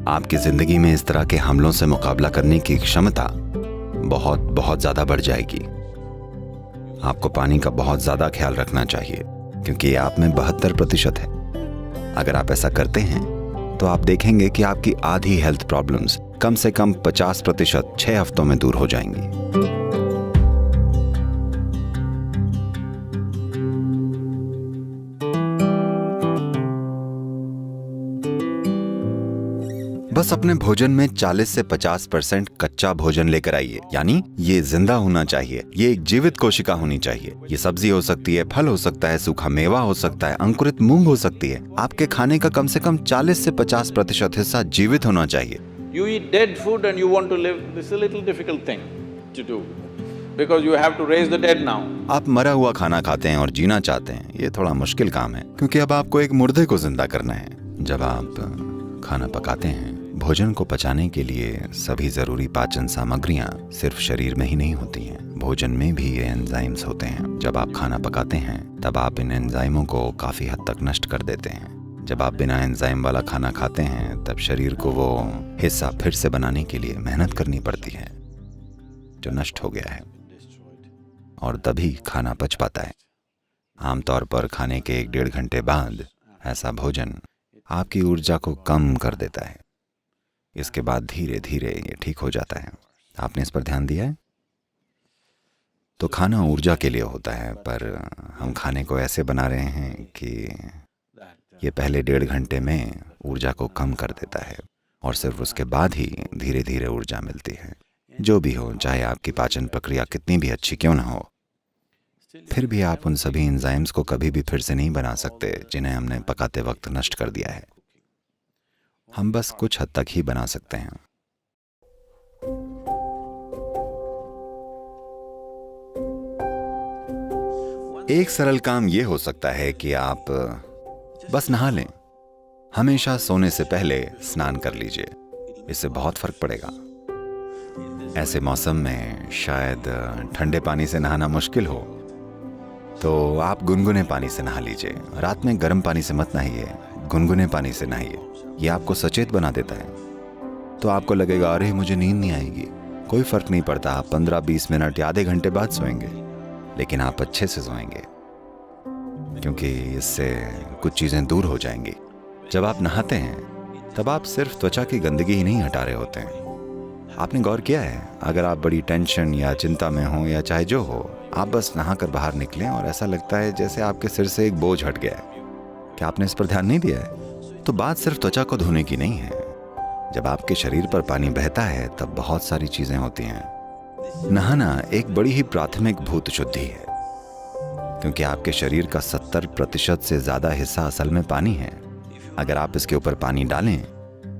आपकी जिंदगी में इस तरह के हमलों से मुकाबला करने की क्षमता बहुत बहुत ज्यादा बढ़ जाएगी। आपको पानी का बहुत ज्यादा ख्याल रखना चाहिए क्योंकि ये आप में 72% है। अगर आप ऐसा करते हैं तो आप देखेंगे कि आपकी आधी हेल्थ प्रॉब्लम्स कम से कम 50% 6 हफ्तों में दूर हो जाएंगी। बस अपने भोजन में 40 से 50% कच्चा भोजन लेकर आइए, यानी ये जिंदा होना चाहिए, ये एक जीवित कोशिका होनी चाहिए। ये सब्जी हो सकती है, फल हो सकता है, सूखा मेवा हो सकता है, अंकुरित मूंग हो सकती है। आपके खाने का कम से कम 40 से 50% हिस्सा जीवित होना चाहिए। You eat dead food and you want to live, this is a little difficult thing to do, because you have to raise the dead now. आप मरा हुआ खाना खाते हैं और जीना चाहते हैं, ये थोड़ा मुश्किल काम है क्योंकि अब आपको एक मुर्दे को जिंदा करना है। जब आप खाना पकाते हैं, भोजन को पचाने के लिए सभी जरूरी पाचन सामग्रियां सिर्फ शरीर में ही नहीं होती हैं, भोजन में भी ये एंजाइम्स होते हैं। जब आप खाना पकाते हैं तब आप इन एंजाइमों को काफी हद तक नष्ट कर देते हैं। जब आप बिना एंजाइम वाला खाना खाते हैं तब शरीर को वो हिस्सा फिर से बनाने के लिए मेहनत करनी पड़ती है जो नष्ट हो गया है, और तभी खाना पच पाता है। आमतौर पर खाने के 1-1.5 घंटे बाद ऐसा भोजन आपकी ऊर्जा को कम कर देता है। इसके बाद धीरे धीरे ये ठीक हो जाता है। आपने इस पर ध्यान दिया है? तो खाना ऊर्जा के लिए होता है, पर हम खाने को ऐसे बना रहे हैं कि ये पहले 1.5 घंटे में ऊर्जा को कम कर देता है और सिर्फ उसके बाद ही धीरे धीरे ऊर्जा मिलती है। जो भी हो, चाहे आपकी पाचन प्रक्रिया कितनी भी अच्छी क्यों ना हो, फिर भी आप उन सभी एंजाइम्स को कभी भी फिर से नहीं बना सकते जिन्हें हमने पकाते वक्त नष्ट कर दिया है। हम बस कुछ हद तक ही बना सकते हैं। एक सरल काम ये हो सकता है कि आप बस नहा लें। हमेशा सोने से पहले स्नान कर लीजिए, इससे बहुत फर्क पड़ेगा। ऐसे मौसम में शायद ठंडे पानी से नहाना मुश्किल हो तो आप गुनगुने पानी से नहा लीजिए। रात में गर्म पानी से मत नहाइए, गुनगुने पानी से नहाइए। ये आपको सचेत बना देता है। तो आपको लगेगा अरे मुझे नींद नहीं आएगी। कोई फर्क नहीं पड़ता, आप 15-20 मिनट या आधे घंटे बाद सोएंगे, लेकिन आप अच्छे से सोएंगे क्योंकि इससे कुछ चीजें दूर हो जाएंगी। जब आप नहाते हैं तब आप सिर्फ त्वचा की गंदगी ही नहीं हटा रहे होते हैं। आपने गौर किया है, अगर आप बड़ी टेंशन या चिंता में हो या चाहे जो हो, आप बस नहाकर बाहर निकलें और ऐसा लगता है जैसे आपके सिर से एक बोझ हट गया है। क्या आपने इस पर ध्यान नहीं दिया है? तो बात सिर्फ त्वचा को धोने की नहीं है। जब आपके शरीर पर पानी बहता है तब बहुत सारी चीजें होती हैं। नहाना एक बड़ी ही प्राथमिक भूत शुद्धि है क्योंकि आपके शरीर का 70% से ज्यादा हिस्सा असल में पानी है। अगर आप इसके ऊपर पानी डालें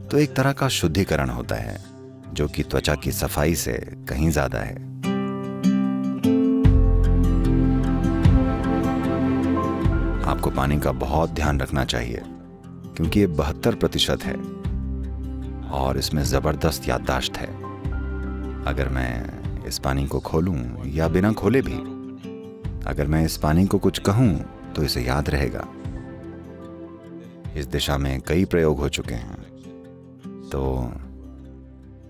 तो एक तरह का शुद्धिकरण होता है जो कि त्वचा की सफाई से कहीं ज्यादा है। आपको पानी का बहुत ध्यान रखना चाहिए क्योंकि ये 72% है और इसमें जबरदस्त याददाश्त है। अगर मैं इस पानी को खोलूं या बिना खोले भी, अगर मैं इस पानी को कुछ कहूं तो इसे याद रहेगा। इस दिशा में कई प्रयोग हो चुके हैं। तो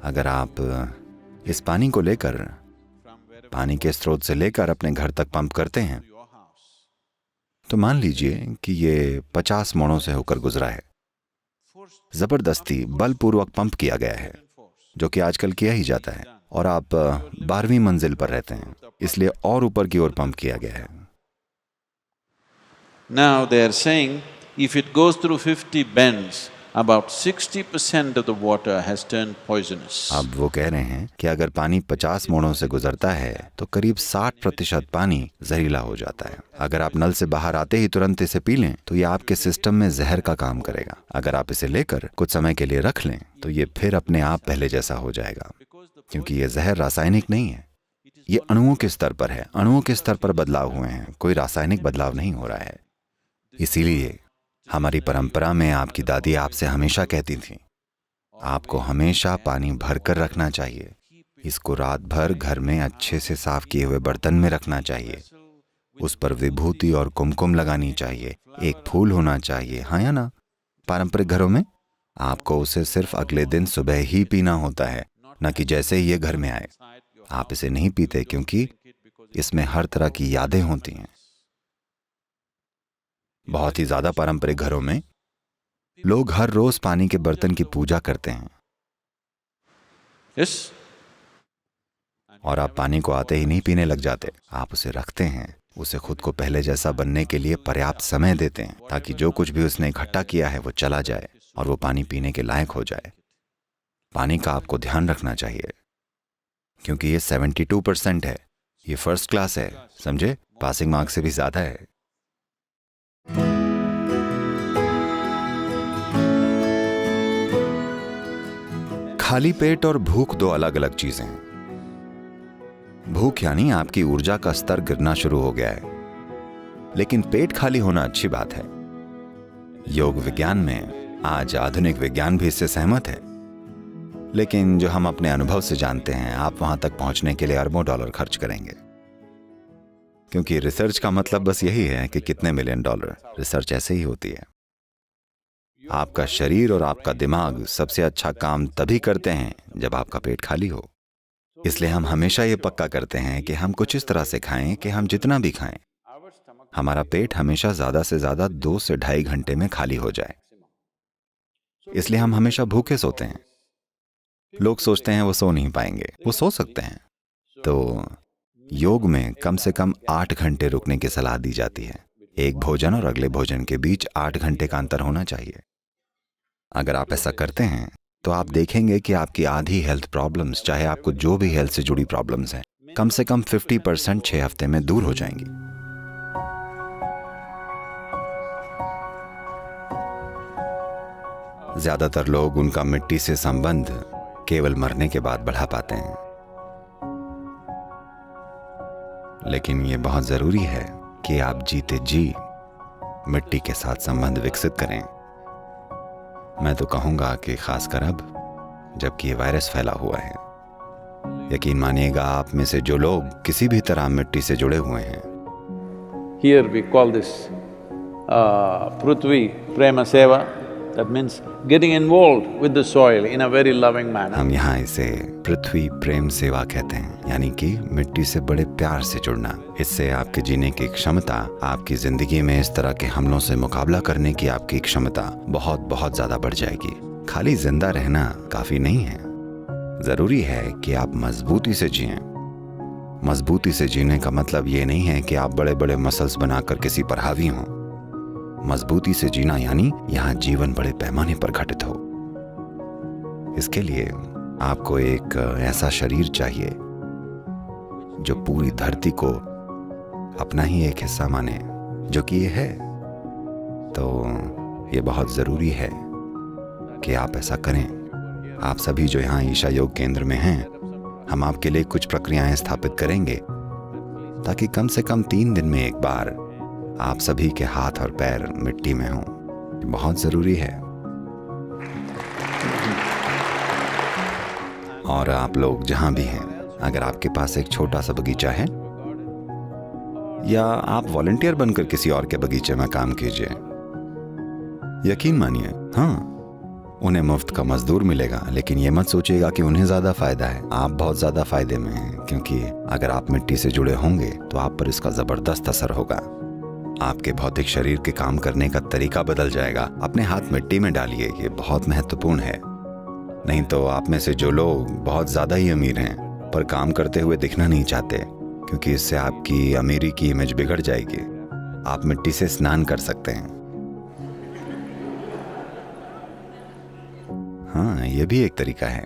अगर आप इस पानी को लेकर, पानी के स्रोत से लेकर अपने घर तक पंप करते हैं, तो मान लीजिए कि ये 50 मोड़ों से होकर गुजरा है। जबरदस्ती बलपूर्वक पंप किया गया है, जो कि आजकल किया ही जाता है, और आप 12वीं मंजिल पर रहते हैं, इसलिए और ऊपर की ओर पंप किया गया है। Now they are saying if it goes through 50 bends, about 60% of the water has turned poisonous. अब वो कह रहे हैं कि अगर पानी 50 मोड़ों से गुजरता है तो करीब 60% पानी जहरीला हो जाता है। अगर आप नल से बाहर आते ही तुरंत इसे पी लें तो ये आपके सिस्टम में जहर का काम करेगा। अगर आप इसे लेकर कुछ समय के लिए रख लें तो ये फिर अपने आप पहले जैसा हो जाएगा, क्योंकि ये जहर रासायनिक नहीं है, ये अणुओं के स्तर पर है। अणुओं के स्तर पर बदलाव हुए हैं, कोई रासायनिक बदलाव नहीं हो रहा है। इसीलिए हमारी परंपरा में आपकी दादी आपसे हमेशा कहती थी, आपको हमेशा पानी भर कर रखना चाहिए। इसको रात भर घर में अच्छे से साफ किए हुए बर्तन में रखना चाहिए। उस पर विभूति और कुमकुम लगानी चाहिए। एक फूल होना चाहिए, हाँ या ना? पारंपरिक घरों में आपको उसे सिर्फ अगले दिन सुबह ही पीना होता है, न कि जैसे ही ये घर में आए। आप इसे नहीं पीते क्योंकि इसमें हर तरह की यादें होती हैं। बहुत ही ज्यादा पारंपरिक घरों में लोग हर रोज पानी के बर्तन की पूजा करते हैं। Yes? और आप पानी को आते ही नहीं पीने लग जाते। आप उसे रखते हैं, उसे खुद को पहले जैसा बनने के लिए पर्याप्त समय देते हैं, ताकि जो कुछ भी उसने इकट्ठा किया है वो चला जाए और वो पानी पीने के लायक हो जाए। पानी का आपको ध्यान रखना चाहिए, क्योंकि ये 72% है। ये फर्स्ट क्लास है, समझे? पासिंग मार्क्स से भी ज्यादा है। खाली पेट और भूख दो अलग अलग चीजें हैं। भूख यानी आपकी ऊर्जा का स्तर गिरना शुरू हो गया है, लेकिन पेट खाली होना अच्छी बात है। योग विज्ञान में आज आधुनिक विज्ञान भी इससे सहमत है, लेकिन जो हम अपने अनुभव से जानते हैं, आप वहां तक पहुंचने के लिए अरबों डॉलर खर्च करेंगे, क्योंकि रिसर्च का मतलब बस यही है कि कितने मिलियन डॉलर। रिसर्च ऐसे ही होती है। आपका शरीर और आपका दिमाग सबसे अच्छा काम तभी करते हैं जब आपका पेट खाली हो। इसलिए हम हमेशा ये पक्का करते हैं कि हम कुछ इस तरह से खाएं कि हम जितना भी खाएं, हमारा पेट हमेशा ज्यादा से ज्यादा 2 से 2.5 घंटे में खाली हो जाए। इसलिए हम हमेशा भूखे सोते हैं। लोग सोचते हैं वो सो नहीं पाएंगे, वो सो सकते हैं। तो योग में कम से कम 8 घंटे रुकने की सलाह दी जाती है। एक भोजन और अगले भोजन के बीच 8 घंटे का अंतर होना चाहिए। अगर आप ऐसा करते हैं तो आप देखेंगे कि आपकी आधी हेल्थ प्रॉब्लम्स, चाहे आपको जो भी हेल्थ से जुड़ी प्रॉब्लम्स हैं, कम से कम 50% 6 हफ्ते में दूर हो जाएंगी। ज्यादातर लोग उनका मिट्टी से संबंध केवल मरने के बाद बढ़ा पाते हैं, लेकिन ये बहुत जरूरी है कि आप जीते जी मिट्टी के साथ संबंध विकसित करें। मैं तो कहूंगा कि खासकर अब जबकि ये वायरस फैला हुआ है। यकीन मानिएगा, आप में से जो लोग किसी भी तरह मिट्टी से जुड़े हुए हैं, Here we call this Prithvi Prema Seva. That means getting involved with the soil in a very loving manner. हम यहाँ इसे पृथ्वी प्रेम सेवा कहते हैं, यानी कि मिट्टी से बड़े प्यार से जुड़ना। इससे आपके जीने की क्षमता, आपकी जिंदगी में इस तरह के हमलों से मुकाबला करने की आपकी क्षमता बहुत बहुत ज्यादा बढ़ जाएगी। खाली जिंदा रहना काफी नहीं है, जरूरी है कि आप मजबूती से जिएं। मजबूती से जीने का मतलब ये नहीं है कि आप बड़े बड़े मसल्स बनाकर किसी पर हावी हों। मजबूती से जीना यानी यहाँ जीवन बड़े पैमाने पर घटित हो। इसके लिए आपको एक ऐसा शरीर चाहिए जो पूरी धरती को अपना ही एक हिस्सा माने, जो कि ये है। तो ये बहुत जरूरी है कि आप ऐसा करें। आप सभी जो यहाँ ईशा योग केंद्र में हैं, हम आपके लिए कुछ प्रक्रियाएं स्थापित करेंगे ताकि कम से कम 3 दिन में एक बार आप सभी के हाथ और पैर मिट्टी में हों। बहुत जरूरी है। और आप लोग जहां भी हैं, अगर आपके पास एक छोटा सा बगीचा है, या आप वॉलंटियर बनकर किसी और के बगीचे में काम कीजिए, यकीन मानिए, हाँ, उन्हें मुफ्त का मजदूर मिलेगा, लेकिन ये मत सोचिएगा कि उन्हें ज्यादा फायदा है। आप बहुत ज्यादा फायदे में हैं, क्योंकि अगर आप मिट्टी से जुड़े होंगे तो आप पर इसका जबरदस्त असर होगा। आपके भौतिक शरीर के काम करने का तरीका बदल जाएगा। अपने हाथ मिट्टी में डालिए, ये बहुत महत्वपूर्ण है। नहीं तो आप में से जो लोग बहुत ज्यादा ही अमीर हैं पर काम करते हुए दिखना नहीं चाहते, क्योंकि इससे आपकी अमीरी की इमेज बिगड़ जाएगी, आप मिट्टी से स्नान कर सकते हैं। हाँ, ये भी एक तरीका है।